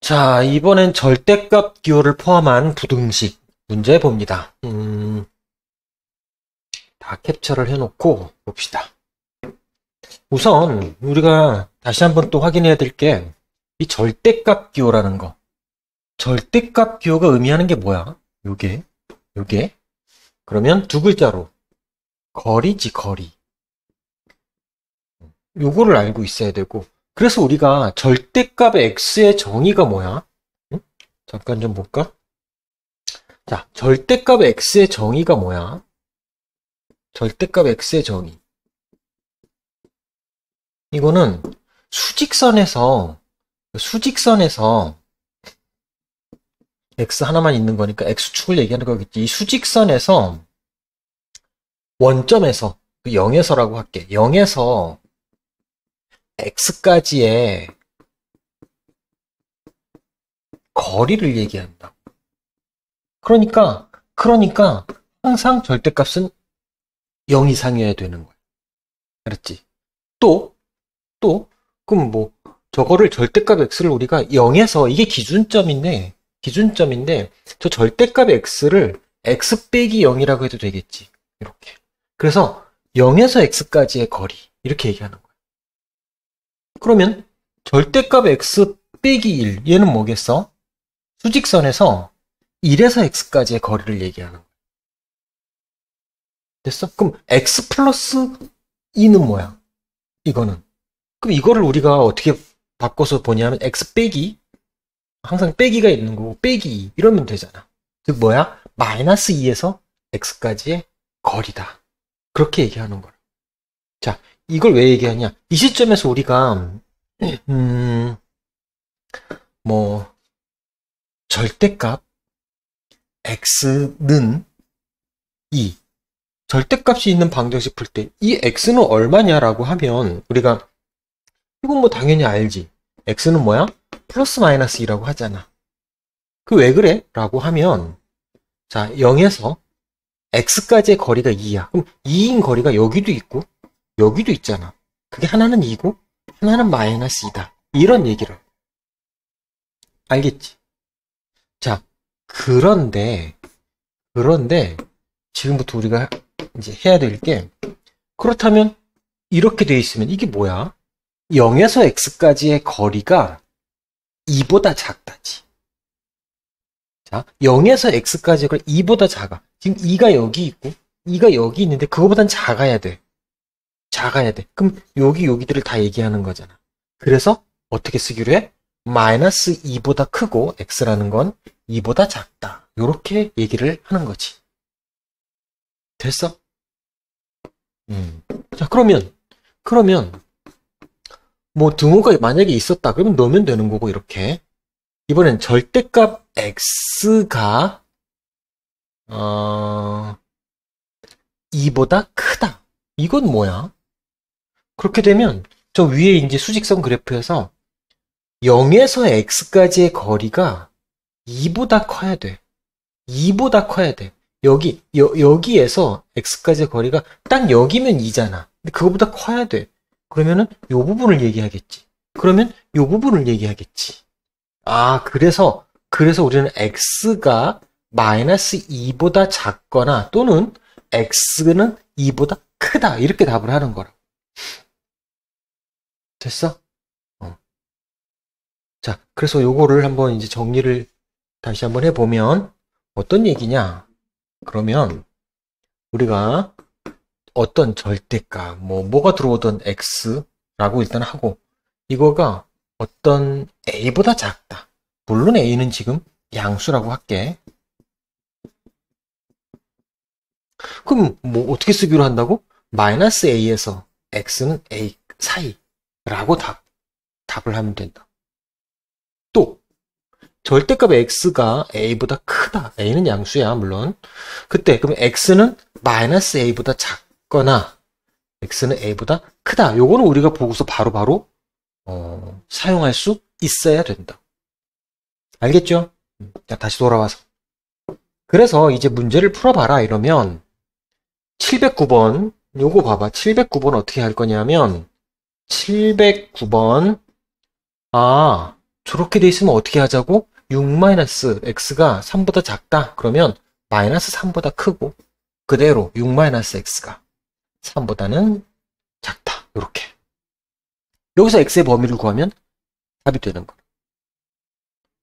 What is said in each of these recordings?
자, 이번엔 절대값 기호를 포함한 부등식 문제 봅니다. 다 캡처를 해놓고 봅시다. 우선 우리가 다시 한번 또 확인해야 될 게 이 절대값 기호라는 거. 절대값 기호가 의미하는 게 뭐야? 요게. 그러면 두 글자로 거리지, 거리. 요거를 알고 있어야 되고, 그래서 우리가 절대값의 x의 정의가 뭐야? 잠깐 좀 볼까? 자, 절대값 x의 정의가 뭐야? 절대값 x의 정의. 이거는 수직선에서 x 하나만 있는 거니까 x축을 얘기하는 거겠지. 이 수직선에서 원점에서 0에서라고 할게. 0에서 x까지의 거리를 얘기한다. 그러니까 항상 절대값은 0 이상이어야 되는 거야. 알았지? 또 그럼 뭐 저거를 절대값 x를 우리가 0에서 이게 기준점인데 저 절대값 x를 x 빼기 0이라고 해도 되겠지. 이렇게. 그래서 0에서 x까지의 거리 이렇게 얘기하는 거야. 그러면 절대값 x 빼기 1 얘는 뭐겠어? 수직선에서 1에서 x까지의 거리를 얘기하는 거야. 됐어? 그럼 x 플러스 2는 뭐야? 이거는. 그럼 이거를 우리가 어떻게 바꿔서 보냐면 x 빼기, 항상 빼기가 있는 거고 빼기 2 이러면 되잖아. 즉 뭐야? 마이너스 2에서 x까지의 거리다. 그렇게 얘기하는 거야. 자, 이걸 왜 얘기하냐? 이 시점에서 우리가 뭐 절대값 x는 2 절대값이 있는 방정식 풀 때 이 x는 얼마냐라고 하면 우리가 이건 뭐 당연히 알지. x는 뭐야? 플러스 마이너스 2라고 하잖아. 그 왜 그래? 라고 하면 자 0에서 x까지의 거리가 2야. 그럼 2인 거리가 여기도 있고 여기도 있잖아. 그게 하나는 2고 하나는 마이너스 2다. 이런 얘기를. 알겠지? 자, 그런데 지금부터 우리가 이제 해야 될 게 그렇다면 이렇게 돼 있으면 이게 뭐야? 0에서 x까지의 거리가 2보다 작다지. 자, 0에서 x까지의 거리가 2보다 작아. 지금 2가 여기 있고 2가 여기 있는데 그거보단 작아야 돼. 그럼 여기들을 다 얘기하는 거잖아. 그래서 어떻게 쓰기로 해? 마이너스 2보다 크고 x라는 건 2보다 작다. 이렇게 얘기를 하는 거지. 됐어? 자, 그러면 뭐 등호가 만약에 있었다. 그러면 넣으면 되는 거고 이렇게. 이번엔 절대값 x가 2보다 크다. 이건 뭐야? 그렇게 되면 저 위에 이제 수직선 그래프에서 0에서 x까지의 거리가 2보다 커야 돼. 2보다 커야 돼. 여기에서 x까지의 거리가 딱 여기면 2잖아. 근데 그거보다 커야 돼. 그러면은 요 부분을 얘기하겠지. 아, 그래서 우리는 x가 마이너스 2보다 작거나 또는 x는 2보다 크다. 이렇게 답을 하는 거라. 됐어? 자, 그래서 요거를 한번 이제 정리를 다시 한번 해보면 어떤 얘기냐? 그러면 우리가 어떤 절대값, 뭐가 들어오던 x라고 일단 하고 이거가 어떤 a보다 작다. 물론 a는 지금 양수라고 할게. 그럼 뭐 어떻게 쓰기로 한다고? 마이너스 a에서 x는 a 사이라고 답을 하면 된다. 또 절대값 x가 a보다 크다. a는 양수야 물론. 그때 그럼 x는 마이너스 a보다 작거나 x는 a보다 크다. 요거는 우리가 보고서 바로 사용할 수 있어야 된다. 알겠죠? 자, 다시 돌아와서. 그래서 이제 문제를 풀어봐라 이러면 709번 요거 봐봐. 709번 어떻게 할 거냐면 709번 저렇게 돼 있으면 어떻게 하자고? 6-x가 3보다 작다. 그러면 마이너스 3보다 크고 그대로 6-x가 3보다는 작다. 이렇게. 여기서 x의 범위를 구하면 답이 되는 거예요.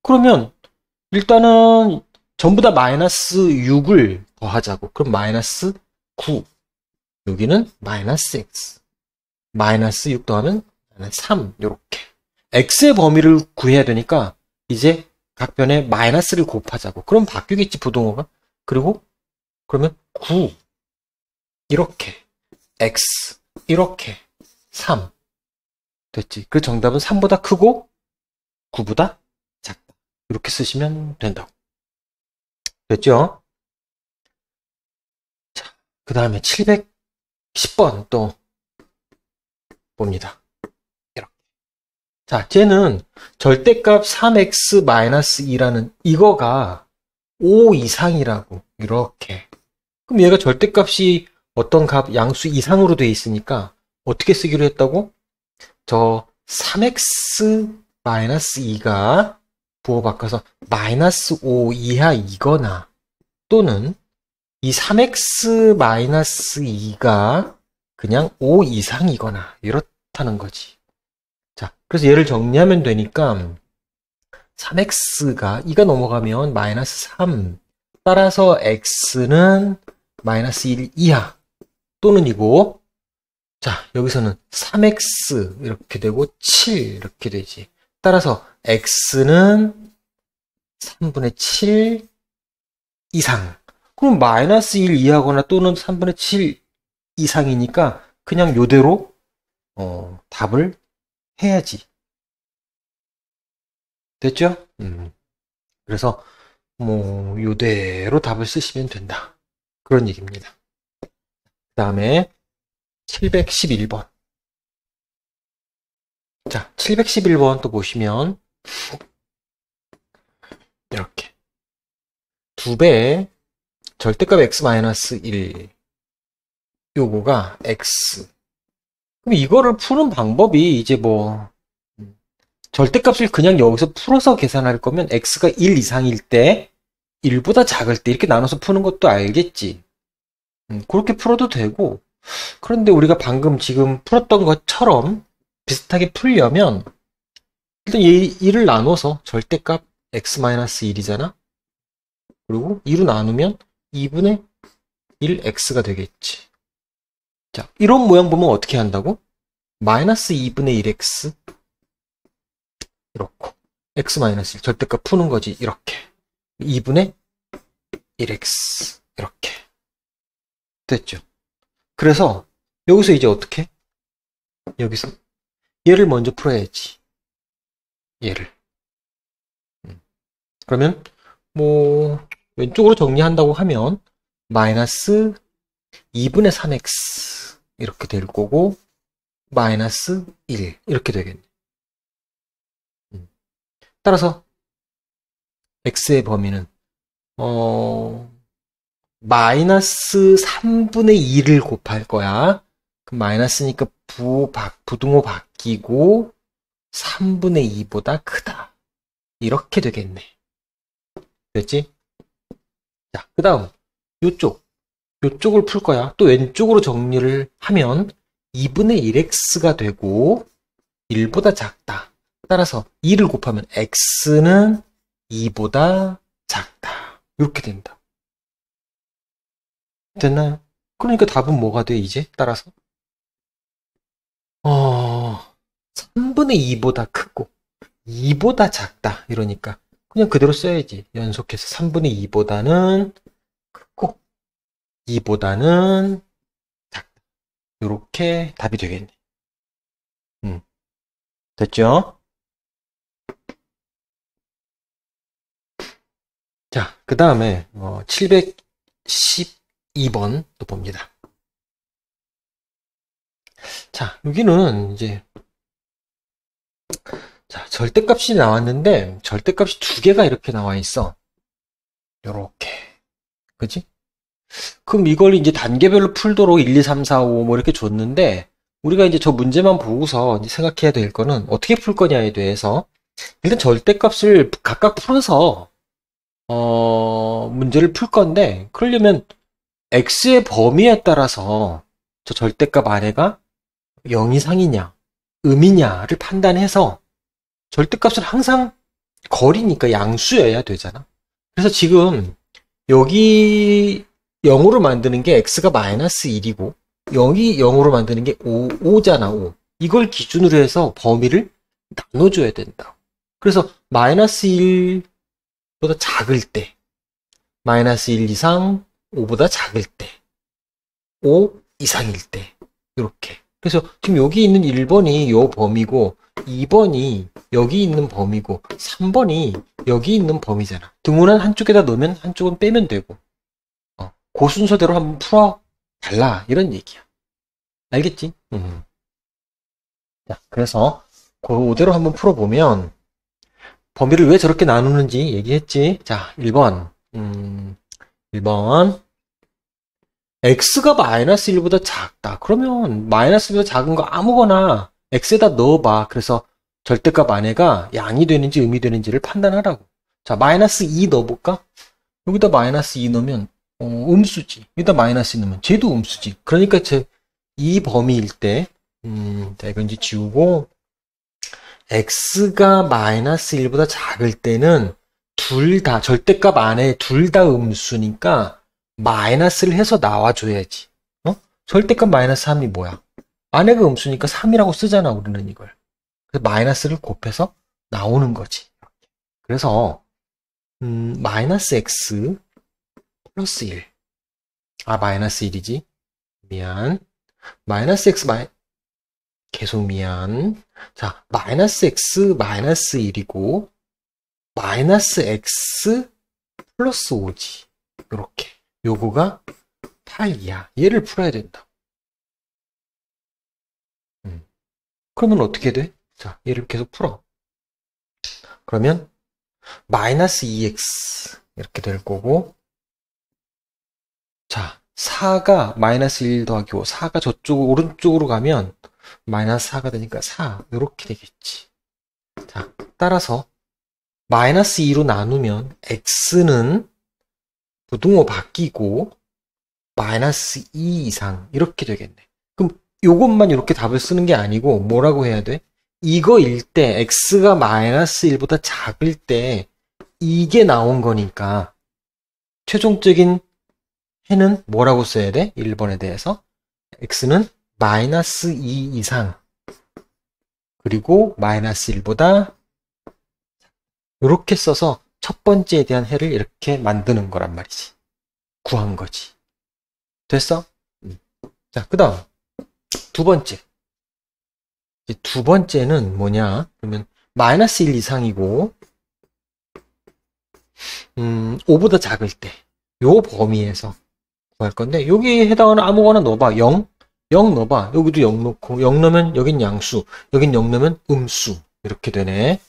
그러면 일단은 전부 다 마이너스 6을 더하자고. 그럼 마이너스 9. 여기는 마이너스 x. 마이너스 6 더하면 3. 이렇게. x의 범위를 구해야 되니까 이제 각 변에 마이너스를 곱하자고. 그럼 바뀌겠지, 부동호가. 그리고 그러면 9. 이렇게. x. 이렇게. 3. 됐지. 그 정답은 3보다 크고 9보다 작다. 이렇게 쓰시면 된다고. 됐죠? 자, 그 다음에 710번 또 봅니다. 이렇게. 자, 쟤는 절대값 3x-2라는 이거가 5 이상이라고. 이렇게. 그럼 얘가 절대값이 어떤 값, 양수 이상으로 돼 있으니까 어떻게 쓰기로 했다고? 저 3x-2가 부호 바꿔서 마이너스 5 이하이거나 또는 이 3x-2가 그냥 5 이상이거나 이렇다는 거지. 자, 그래서 얘를 정리하면 되니까 3x가 2가 넘어가면 마이너스 3 따라서 x는 마이너스 1 이하 또는 이고 자, 여기서는 3x 이렇게 되고 7 이렇게 되지. 따라서 x는 3분의 7 이상. 그럼 마이너스 1 이하거나 또는 3분의 7 이상이니까 그냥 요대로 답을 해야지. 됐죠? 그래서 뭐 요대로 답을 쓰시면 된다. 그런 얘기입니다. 그 다음에 711번. 자, 711번 또 보시면 이렇게 2배 절대값 x-1 요거가 x. 그럼 이거를 푸는 방법이 이제 뭐 절대값을 그냥 여기서 풀어서 계산할 거면 x가 1 이상일 때 1보다 작을 때 이렇게 나눠서 푸는 것도 알겠지. 그렇게 풀어도 되고 그런데 우리가 방금 지금 풀었던 것처럼 비슷하게 풀려면 일단 1을 나눠서 절대값 x-1이잖아. 그리고 2로 나누면 2분의 1x가 되겠지. 자, 이런 모양 보면 어떻게 한다고? 마이너스 2분의 1x 이렇고 x-1 절대값 푸는 거지. 이렇게 2분의 1x 이렇게 됐죠. 그래서 여기서 이제 어떻게? 여기서 얘를 먼저 풀어야지. 얘를. 그러면 뭐 왼쪽으로 정리한다고 하면 마이너스 2분의 3x 이렇게 될 거고 마이너스 1 이렇게 되겠네. 따라서 x의 범위는 마이너스 3분의 2를 곱할 거야. 그럼 마이너스니까 부등호 바뀌고 3분의 2보다 크다. 이렇게 되겠네. 됐지? 자, 그 다음 요쪽을 풀 거야. 또 왼쪽으로 정리를 하면 2분의 1x가 되고 1보다 작다. 따라서 2를 곱하면 x는 2보다 작다. 이렇게 된다. 됐나요? 그러니까 답은 뭐가 돼, 이제? 따라서? 3분의 2보다 크고 2보다 작다. 이러니까 그냥 그대로 써야지. 연속해서 3분의 2보다는 크고 2보다는 작다. 이렇게 답이 되겠네. 됐죠? 자, 그 다음에 712번 또 봅니다. 자, 여기는 이제 자, 절대값이 나왔는데 절대값이 두 개가 이렇게 나와 있어. 요렇게. 그지? 그럼 이걸 이제 단계별로 풀도록 1, 2, 3, 4, 5 뭐 이렇게 줬는데 우리가 이제 저 문제만 보고서 이제 생각해야 될 거는 어떻게 풀 거냐에 대해서 일단 절대값을 각각 풀어서 문제를 풀 건데, 그러려면 x의 범위에 따라서 저 절대값 안에가 0 이상이냐, 음이냐를 판단해서 절대값은 항상 거리니까 양수여야 되잖아. 그래서 지금 여기 0으로 만드는 게 x가 마이너스 1이고 여기 0으로 만드는 게 5잖아, 5. 이걸 기준으로 해서 범위를 나눠줘야 된다. 그래서 마이너스 1보다 작을 때, 마이너스 1 이상, 5보다 작을 때, 5 이상일 때, 이렇게. 그래서 지금 여기 있는 1번이 요 범위고 2번이 여기 있는 범위고 3번이 여기 있는 범위잖아. 등호는 한쪽에다 넣으면 한쪽은 빼면 되고 그 순서대로 한번 풀어달라 이런 얘기야. 알겠지? 자, 그래서 그대로 한번 풀어보면 범위를 왜 저렇게 나누는지 얘기했지. 자, 1번 1번 x가 마이너스 1보다 작다. 그러면 마이너스 1보다 작은 거 아무거나 x에다 넣어봐. 그래서 절대값 안에가 양이 되는지 음이 되는지를 판단하라고. 자, 마이너스 2 넣어볼까? 여기다 마이너스 2 넣으면 음수지. 여기다 마이너스 2 넣으면 쟤도 음수지. 그러니까 이 범위일 때 자, 이건 이제 지우고 x가 마이너스 1보다 작을 때는 둘 다 절대값 안에 둘 다 음수니까 마이너스를 해서 나와줘야지. 절대값 마이너스 3이 뭐야? 안에가 음수니까 3이라고 쓰잖아, 우리는 이걸. 그래서 마이너스를 곱해서 나오는 거지. 그래서 마이너스 x 플러스 1. 마이너스 1이지. 미안. 마이너스 x 계속 미안. 자, 마이너스 x 마이너스 1이고 마이너스 x 플러스 5지. 요렇게. 요거가 8이야. 얘를 풀어야 된다. 그러면 어떻게 돼? 자, 얘를 계속 풀어. 그러면 마이너스 2x 이렇게 될 거고 자, 4가 마이너스 1 더하기 5 4가 저쪽 오른쪽으로 가면 마이너스 4가 되니까 4 이렇게 되겠지. 자, 따라서 마이너스 2로 나누면 x는 부등호 바뀌고 마이너스 2 이상 이렇게 되겠네. 그럼 요것만 이렇게 답을 쓰는 게 아니고 뭐라고 해야 돼? 이거일 때 x가 마이너스 1보다 작을 때 이게 나온 거니까 최종적인 해는 뭐라고 써야 돼? 1번에 대해서 x는 마이너스 2 이상 그리고 마이너스 1보다 이렇게 써서 첫 번째에 대한 해를 이렇게 만드는 거란 말이지. 구한 거지. 됐어? 자, 그 다음 두 번째. 두 번째는 뭐냐? 그러면 마이너스 1 이상이고 5보다 작을 때 요 범위에서 구할 건데 여기에 해당하는 아무거나 넣어봐. 0 넣어봐. 여기도 0 넣고 0 넣으면 여긴 양수, 여긴 0 넣으면 음수 이렇게 되네.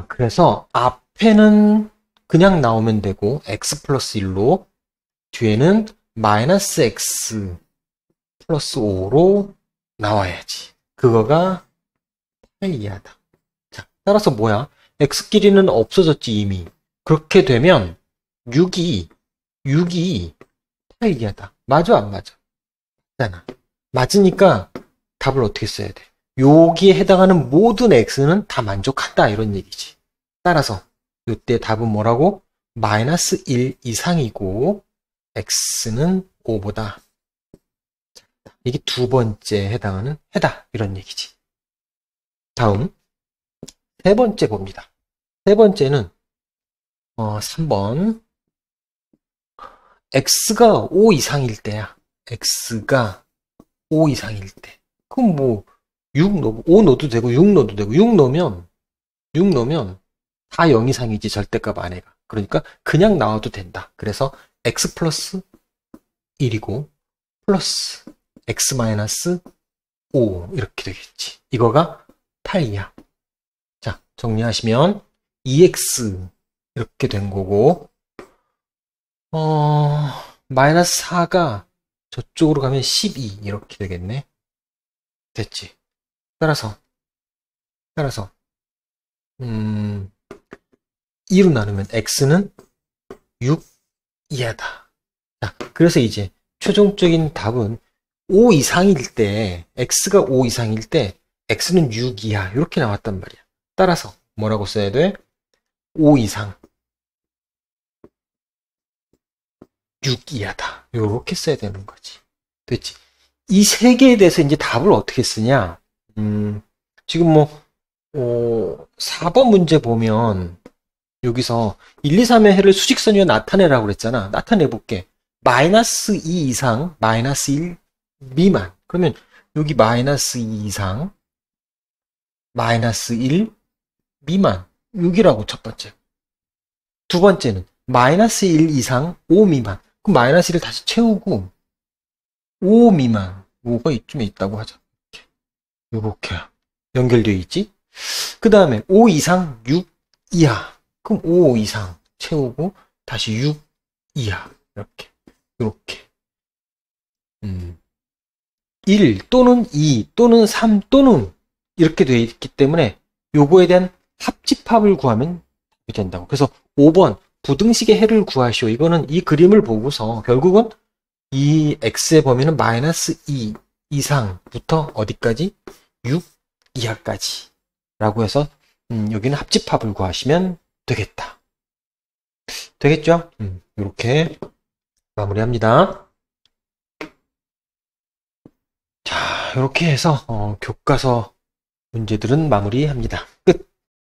그래서 앞에는 그냥 나오면 되고 x 플러스 1로 뒤에는 마이너스 x 플러스 5로 나와야지. 그거가 8 이하다. 자, 따라서 뭐야? x끼리는 없어졌지 이미. 그렇게 되면 6이 8 이하다. 맞아 안 맞아? 맞잖아. 맞으니까 답을 어떻게 써야 돼? 여기에 해당하는 모든 x는 다 만족한다 이런 얘기지. 따라서 이때 답은 뭐라고? 마이너스 1 이상이고 x는 5보다 작다. 이게 두 번째 해당하는 해다 이런 얘기지. 다음 세 번째 봅니다. 세 번째는 3번 x가 5 이상일 때야. x가 5 이상일 때. 그럼 뭐 6 넣고 5 넣어도 되고 6 넣어도 되고 6 넣으면 다 0 이상이지 절대값 안에가. 그러니까 그냥 나와도 된다. 그래서 x 플러스 1이고 플러스 x 마이너스 5 이렇게 되겠지. 이거가 8이야. 자, 정리하시면 2x 이렇게 된 거고 마이너스 4가 저쪽으로 가면 12 이렇게 되겠네. 됐지. 따라서 2로 나누면 x는 6 이하다. 자, 그래서 이제 최종적인 답은 5 이상일 때, x가 5 이상일 때 x는 6 이하 이렇게 나왔단 말이야. 따라서 뭐라고 써야 돼? 5 이상 6 이하다. 이렇게 써야 되는 거지. 됐지? 이 세 개에 대해서 이제 답을 어떻게 쓰냐? 지금 뭐 4번 문제 보면 여기서 1, 2, 3의 해를 수직선 위에 나타내라고 그랬잖아. 나타내 볼게. 마이너스 2 이상, 마이너스 1 미만. 그러면 여기 마이너스 2 이상, 마이너스 1 미만. 여기라고 첫 번째. 두 번째는 마이너스 1 이상, 5 미만. 그럼 마이너스 1을 다시 채우고 5 미만. 5가 이쯤에 있다고 하자. 이렇게 연결되어 있지? 그 다음에 5 이상, 6 이하. 그럼 5 이상 채우고 다시 6 이하. 이렇게. 1 또는 2 또는 3 또는 이렇게 되어 있기 때문에 요거에 대한 합집합을 구하면 된다고. 그래서 5번 부등식의 해를 구하시오. 이거는 이 그림을 보고서 결국은 이 x의 범위는 마이너스 2 이상부터 어디까지? 6 이하까지 라고 해서 여기는 합집합을 구하시면 되겠다. 되겠죠? 이렇게 마무리합니다. 자, 이렇게 해서 교과서 문제들은 마무리합니다.